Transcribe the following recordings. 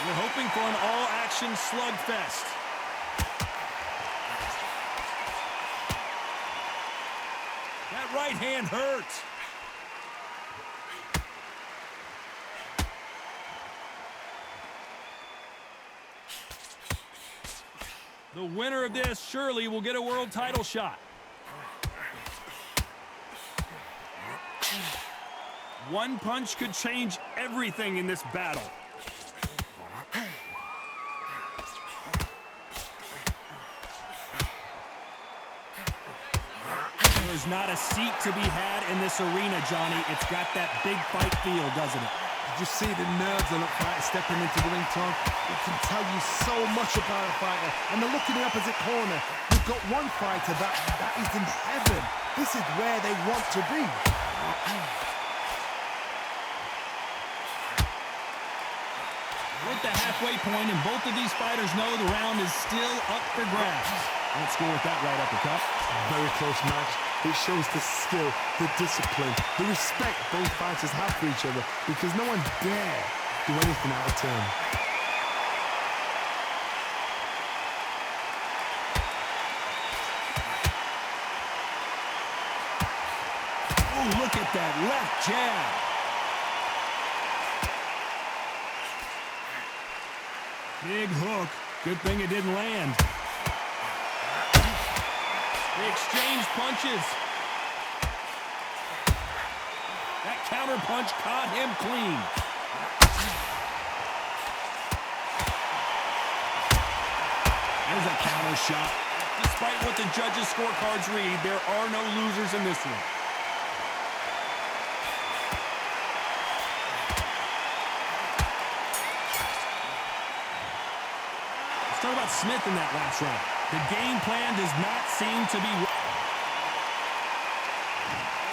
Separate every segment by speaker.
Speaker 1: You're hoping for an all-action slugfest. That right hand hurts. The winner of this surely will get a world title shot. One punch could change everything in this battle. There's not a seat to be had in this arena, Johnny. It's got that big fight feel, doesn't it?
Speaker 2: Did you see the nerves on a fighter stepping into the ring, Tom? It can tell you so much about a fighter. And then look in the opposite corner. You've got one fighter that is in heaven. This is where they want to be.
Speaker 1: With the halfway point, and both of these fighters know the round is still up for grabs. Don't score with that right uppercut.
Speaker 2: Very close match. It shows the skill, the discipline, the respect both fighters have for each other, because no one dare do anything out of turn.
Speaker 1: Oh, look at that left jab. Big hook. Good thing it didn't land. They exchange punches. That counter punch caught him clean. There's a counter shot. Despite what the judges' scorecards read, there are no losers in this one. Let's talk about Smith in that last round. The game plan does not seem to be...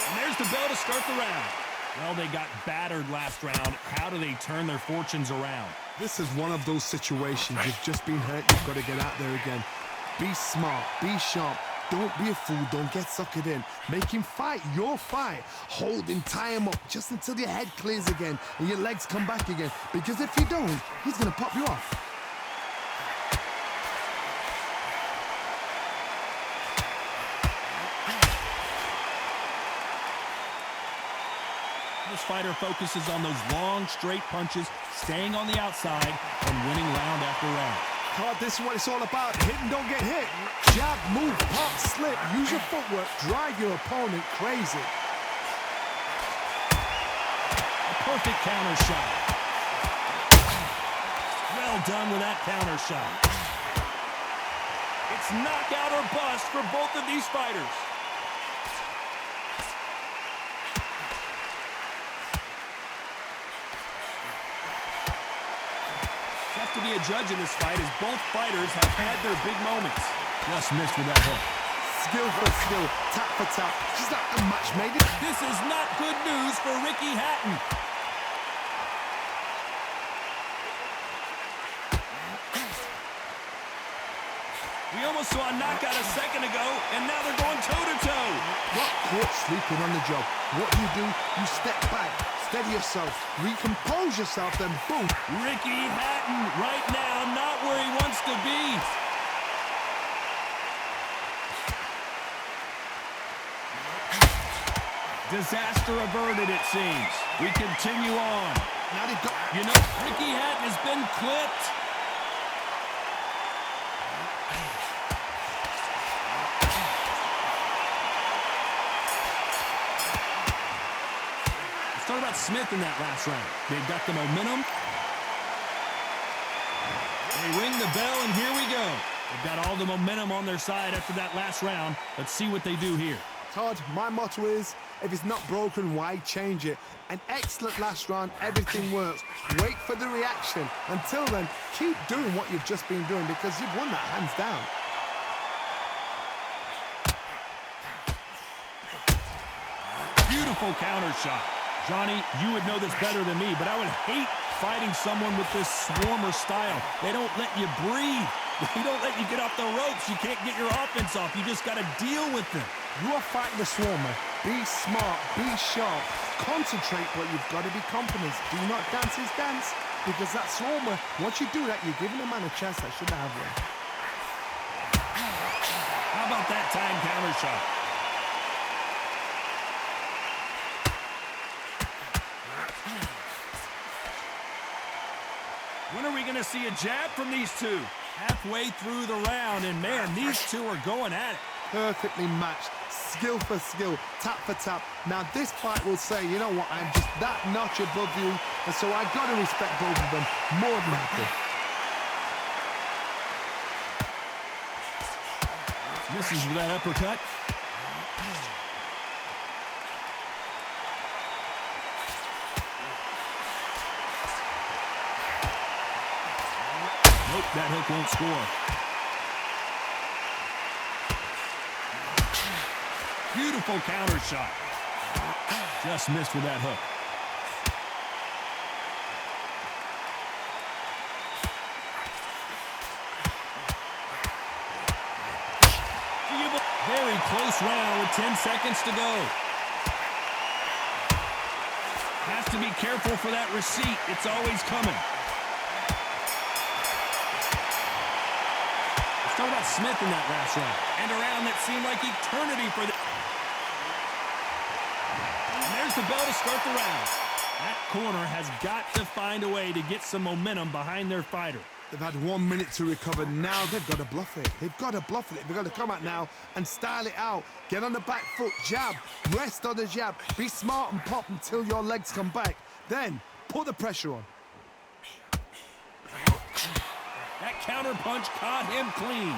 Speaker 1: And there's the bell to start the round. Well, they got battered last round. How do they turn their fortunes around?
Speaker 2: This is one of those situations. You've just been hurt. You've got to get out there again. Be smart. Be sharp. Don't be a fool. Don't get suckered in. Make him fight your fight. Hold him, tie him up just until your head clears again and your legs come back again. Because if you don't, he's going to pop you off.
Speaker 1: This fighter focuses on those long, straight punches, staying on the outside, and winning round after round.
Speaker 2: God, this is what it's all about. Hit and don't get hit. Jab, move, pop, slip. Use your footwork. Drive your opponent crazy.
Speaker 1: A perfect counter shot. Well done with that counter shot. It's knockout or bust for both of these fighters. To be a judge in this fight, as both fighters have had their big moments. Just missed with that hook.
Speaker 2: Skill for skill, tap for tap. Just like the match made it.
Speaker 1: This is not good news for Ricky Hatton. We almost saw a knockout a second ago, and now they're going toe-to-toe.
Speaker 2: Not caught sleeping on the job. What do? You step back. Steady yourself, recompose yourself, then boom.
Speaker 1: Ricky Hatton right now not where he wants to be. Disaster averted, it seems. We continue on.
Speaker 2: Now they got...
Speaker 1: You know, Ricky Hatton has been clipped. Talk about Smith in that last round. They've got the momentum. They ring the bell, and here we go. They've got all the momentum on their side after that last round. Let's see what they do here.
Speaker 2: Todd, my motto is, if it's not broken, why change it? An excellent last round, everything works. Wait for the reaction. Until then, keep doing what you've just been doing, because you've won that hands down.
Speaker 1: Beautiful counter shot. Johnny, you would know this better than me, but I would hate fighting someone with this swarmer style. They don't let you breathe. They don't let you get off the ropes. You can't get your offense off. You just got to deal with them.
Speaker 2: You are fighting the swarmer. Be smart, be sharp. Concentrate, but you've got to be confident. Do not dance his dance. because that swarmer, once you do that, you're giving a man a chance that shouldn't have one.
Speaker 1: How about that time counter shot? When are we going to see a jab from these two? Halfway through the round, and man, these two are going at it.
Speaker 2: Perfectly matched, skill for skill, tap for tap. Now this fight will say, you know what, I'm just that notch above you, and so I got to respect both of them more than happy.
Speaker 1: Misses with that uppercut. Nope, that hook won't score. Beautiful counter shot. Just missed with that hook. Very close round with 10 seconds to go. Has to be careful for that receipt. It's always coming. Let's talk about Smith in that last round. And a round that seemed like eternity for the... And there's the bell to start the round. That corner has got to find a way to get some momentum behind their fighter.
Speaker 2: They've had 1 minute to recover. Now they've got to bluff it. They've got to bluff it. They've got to come out now and style it out. Get on the back foot, jab, rest on the jab. Be smart and pop until your legs come back. Then put the pressure on.
Speaker 1: That counter punch caught him clean.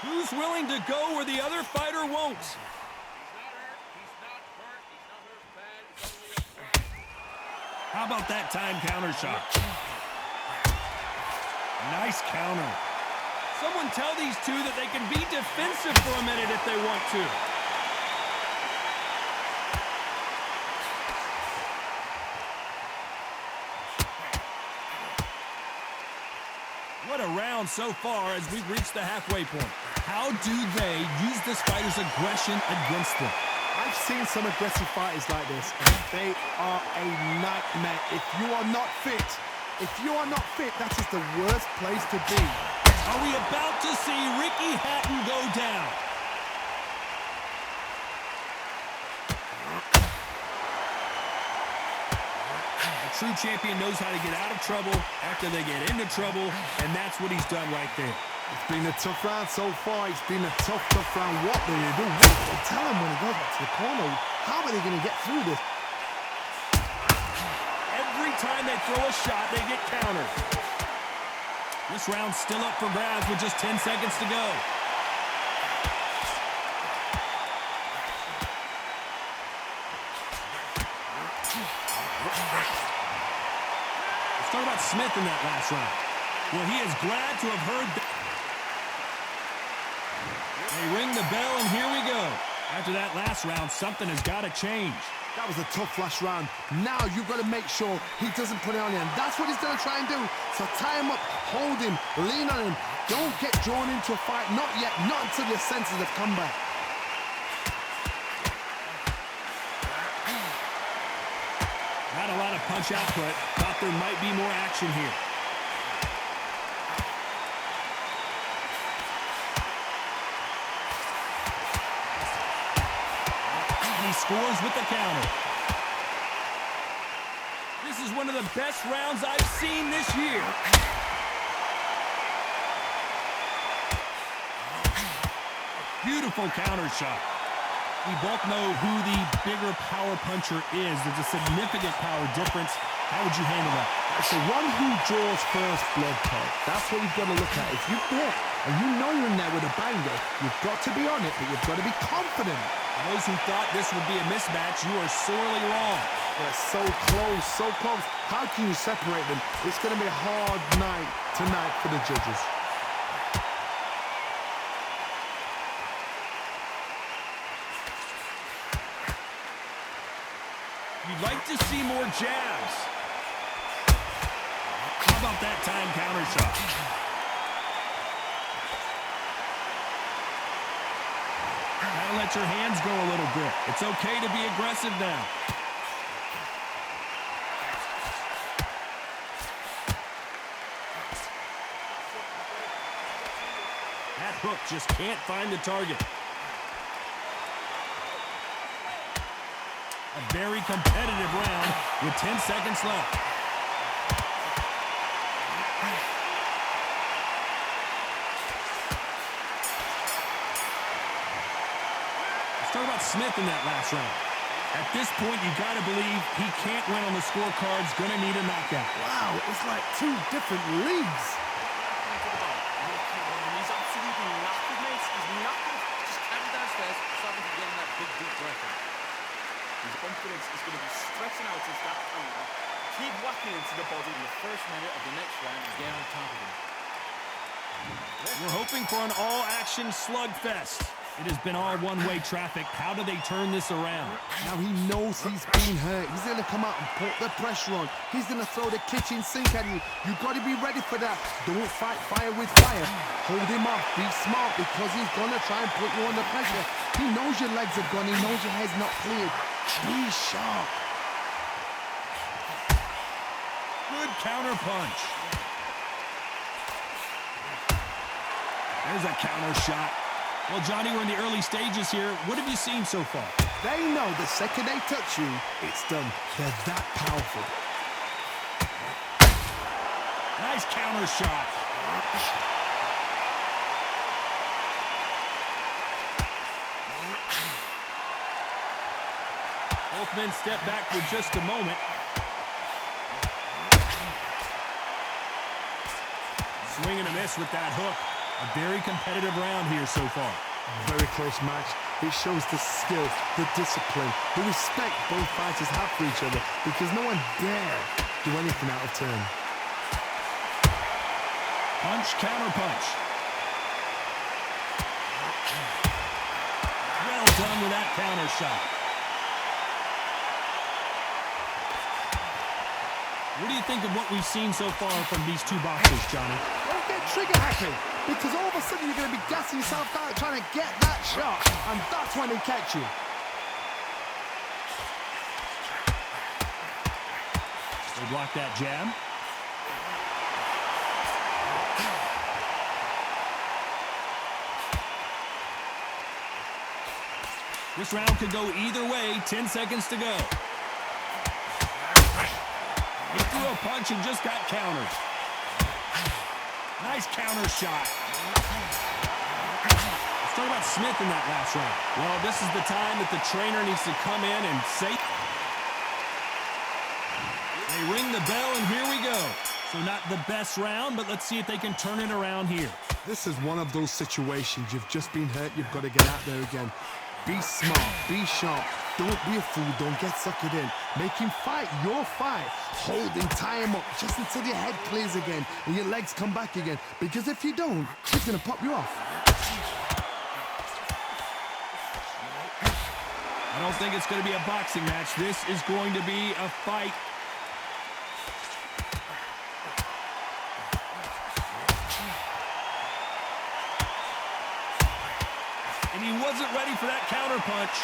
Speaker 1: Who's willing to go where the other fighter won't? How about that time counter shot? Nice counter. Someone tell these two that they can be defensive for a minute if they want to. What a round so far as we've reached the halfway point. How do they use this fighter's aggression against them?
Speaker 2: I've seen some aggressive fighters like this, and they are a nightmare. If you are not fit, that is the worst place to be.
Speaker 1: Are we about to see Ricky Hatton go down? A true champion knows how to get out of trouble after they get into trouble, and that's what he's done right there.
Speaker 2: It's been a tough round so far. It's been a tough round. What do they do? Tell him when he goes back to the corner. How are they going to get through this?
Speaker 1: Every time they throw a shot, they get countered. This round's still up for grabs with just 10 seconds to go. Let's talk about Smith in that last round. Well, he is glad to have heard that. They ring the bell, and here we go. After that last round, something has got to change.
Speaker 2: That was a tough last round. Now you've got to make sure he doesn't put it on him. That's what he's going to try and do. So tie him up, hold him, lean on him. Don't get drawn into a fight. Not yet. Not until your senses have come back.
Speaker 1: Not a lot of punch output. Thought there might be more action here. He scores with the counter. This is one of the best rounds I've seen this year. Beautiful counter shot. We both know who the bigger power puncher is. There's a significant power difference. How would you handle that?
Speaker 2: It's the one who draws first blood, Todd. That's what you've got to look at. If you hit and you know you're in there with a banger, you've got to be on it, but you've got to be confident.
Speaker 1: Those who thought this would be a mismatch, you are sorely wrong.
Speaker 2: They're so close, so close. How can you separate them? It's going to be a hard night tonight for the judges. You'd like to see more jabs. How
Speaker 1: about that time counter shot? Gotta let your hands go a little bit. It's okay to be aggressive now. That hook just can't find the target. A very competitive round with 10 seconds left. Let's talk about Smith in that last round. At this point, you got to believe he can't win on the scorecards. Going to need a knockout.
Speaker 2: Wow, it's like two different leagues.
Speaker 3: He's absolutely knackered, mate. He's knackered. Just carry downstairs, stop him from getting that big, deep breath in. His confidence is going to be stretching out as that counter. Keep whacking into the body in the first minute of the next round and get on top of him.
Speaker 1: We're hoping for an all-action slugfest. It has been all one-way traffic. How do they turn this around?
Speaker 2: Now he knows he's been hurt. He's going to come out and put the pressure on. He's going to throw the kitchen sink at you. You've got to be ready for that. Don't fight fire with fire. Hold him off. Be smart because he's going to try and put you under pressure. He knows your legs are gone. He knows your head's not cleared. Be sharp.
Speaker 1: Good counter punch. There's a counter shot. Well, Johnny, we're in the early stages here. What have you seen so far?
Speaker 2: They know the second they touch you, it's done. They're that powerful.
Speaker 1: Nice counter shot. Both men step back for just a moment. Swing and a miss with that hook. A very competitive round here so far.
Speaker 2: Very close match. It shows the skill, the discipline, the respect both fighters have for each other because no one dare do anything out of turn.
Speaker 1: Punch, counter punch. Well done with that counter shot. What do you think of what we've seen so far from these two boxers, Johnny?
Speaker 2: Don't get trigger happy because all of a sudden you're going to be gassing yourself out trying to get that shot, and that's when they catch you.
Speaker 1: They block that jab. This round could go either way. 10 seconds to go. He threw a punch and just got countered. Nice counter shot. Let's talk about Smith in that last round. Well, this is the time that the trainer needs to come in and say... They ring the bell, and here we go. So not the best round, but let's see if they can turn it around here.
Speaker 2: This is one of those situations. You've just been hurt. You've got to get out there again. Be smart. Be sharp. Don't be a fool. Don't get suckered in. Make him fight your fight. Hold him, tie him up just until your head clears again and your legs come back again. Because if you don't, he's going to pop you off.
Speaker 1: I don't think it's going to be a boxing match. This is going to be a fight. And he wasn't ready for that counter punch.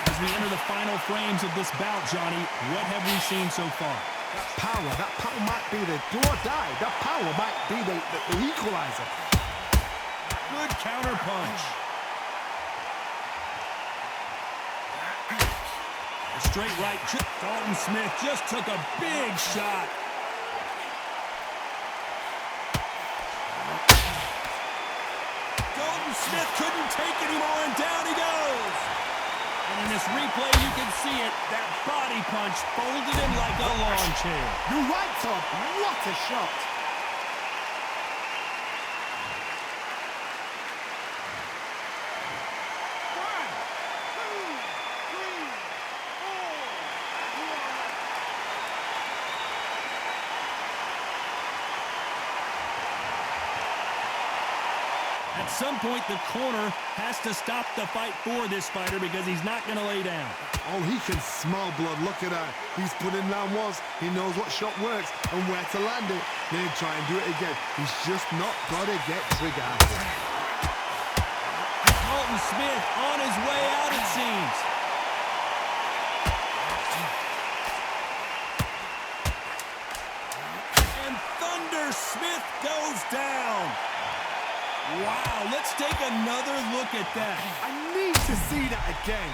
Speaker 1: As we enter the final frames of this bout, Johnny, what have we seen so far?
Speaker 2: That power might be the do or die. That power might be the equalizer.
Speaker 1: Good counter punch. A straight right. Dalton Smith just took a big shot. Dalton Smith couldn't take it anymore, and down he goes. And in this replay, you can see it. That body punch folded him like a lawn chair.
Speaker 2: You're right, Todd. What a shot.
Speaker 1: At some point, the corner has to stop the fight for this fighter because he's not going to lay down.
Speaker 2: Oh, he can smell blood. Look at that. He's put in down once. He knows what shot works and where to land it. Then try and do it again. He's just not got to get triggered.
Speaker 1: Dalton Smith on his way out, it seems. And Thunder Smith goes down. Wow, let's take another look at that.
Speaker 2: I need to see that again.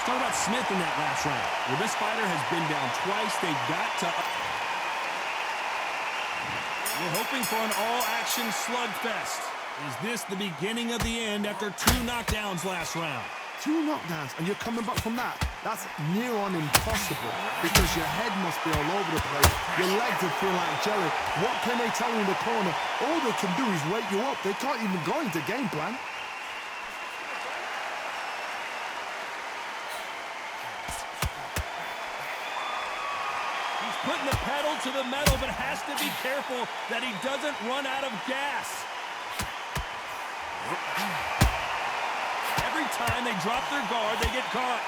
Speaker 1: Talk about Smith in that last round. Well, this fighter has been down twice. They've got to... We're hoping for an all-action slugfest. Is this the beginning of the end after 2 knockdowns last round?
Speaker 2: 2 knockdowns, and you're coming back from that? That's near on impossible, because your head must be all over the place. Your legs will feel like jelly. What can they tell you in the corner? All they can do is wake you up. They can't even go into game plan.
Speaker 1: Putting the pedal to the metal, but has to be careful that he doesn't run out of gas. Every time they drop their guard, they get caught.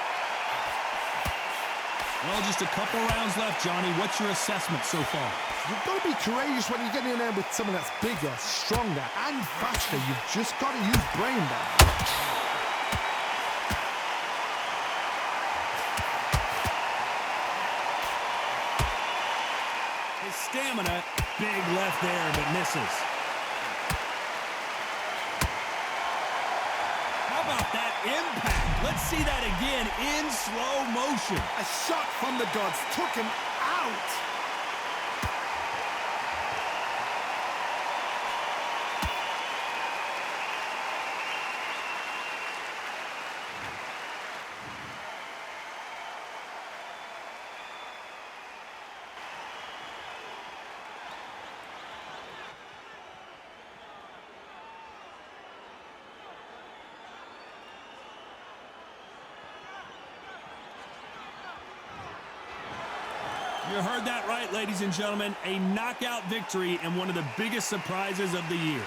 Speaker 1: Well, just a couple rounds left, Johnny. What's your assessment so far?
Speaker 2: You've got to be courageous when you get in there with someone that's bigger, stronger, and faster. You've just got to use brain there.
Speaker 1: Stamina, big left there, but misses. How about that impact? Let's see that again in slow motion.
Speaker 2: A shot from the gods took him out.
Speaker 1: You heard that right, ladies and gentlemen. A knockout victory and one of the biggest surprises of the year.